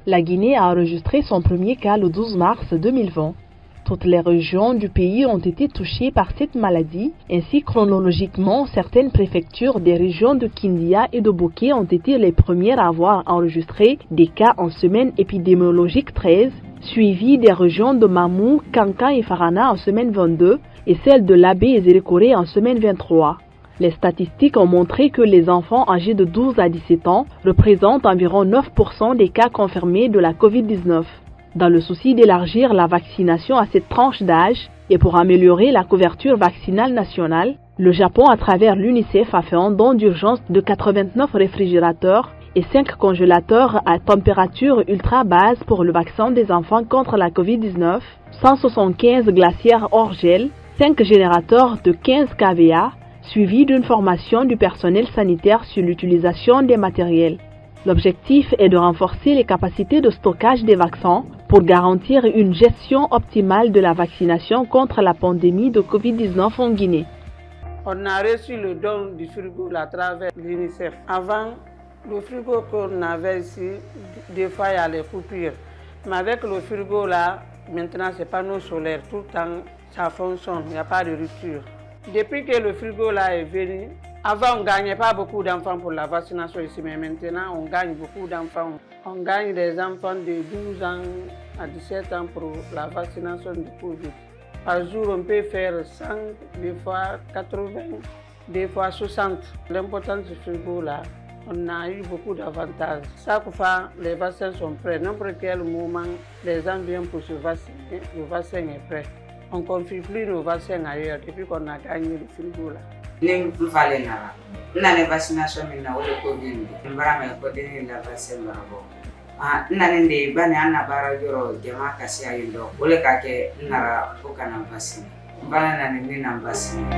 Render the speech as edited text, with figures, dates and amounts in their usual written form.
La Guinée a enregistré son premier cas le 12 mars 2020. Toutes les régions du pays ont été touchées par cette maladie. Ainsi, chronologiquement, certaines préfectures des régions de Kindia et de Boké ont été les premières à avoir enregistré des cas en semaine épidémiologique 13, suivies des régions de Mamou, Kanka et Farana en semaine 22 et celles de Labé et Zérékoré en semaine 23. Les statistiques ont montré que les enfants âgés de 12 à 17 ans représentent environ 9% des cas confirmés de la COVID-19. Dans le souci d'élargir la vaccination à cette tranche d'âge et pour améliorer la couverture vaccinale nationale, le Japon, à travers l'UNICEF, a fait un don d'urgence de 89 réfrigérateurs et 5 congélateurs à température ultra basse pour le vaccin des enfants contre la COVID-19, 175 glacières hors gel, 5 générateurs de 15 kVA, suivi d'une formation du personnel sanitaire sur l'utilisation des matériels. L'objectif est de renforcer les capacités de stockage des vaccins pour garantir une gestion optimale de la vaccination contre la pandémie de COVID-19 en Guinée. On a reçu le don du frigo à travers l'UNICEF. Avant, le frigo qu'on avait ici, des fois il y a les coupures. Mais avec le frigo là, maintenant c'est panneau solaire, tout le temps ça fonctionne, il n'y a pas de rupture. Depuis que le frigo là est venu, avant, on ne gagnait pas beaucoup d'enfants pour la vaccination ici, mais maintenant, on gagne beaucoup d'enfants. On gagne des enfants de 12 ans à 17 ans pour la vaccination du Covid. Par jour, on peut faire 100, des fois 80, des fois 60. L'important de ce frigo-là, on a eu beaucoup d'avantages. Chaque fois, les vaccins sont prêts. N'importe quel moment, les gens viennent pour se vacciner, le vaccin est prêt. On ne confie plus nos vaccins ailleurs depuis qu'on a gagné le frigo-là. Ning fale nara nane vaccination min na wole covid mbara me ko deni la vaccine marabo nane nde bani anna bara joro jama kasi ayindo wole ka ke nara ko kana vaccine mbara nane ni na vaccine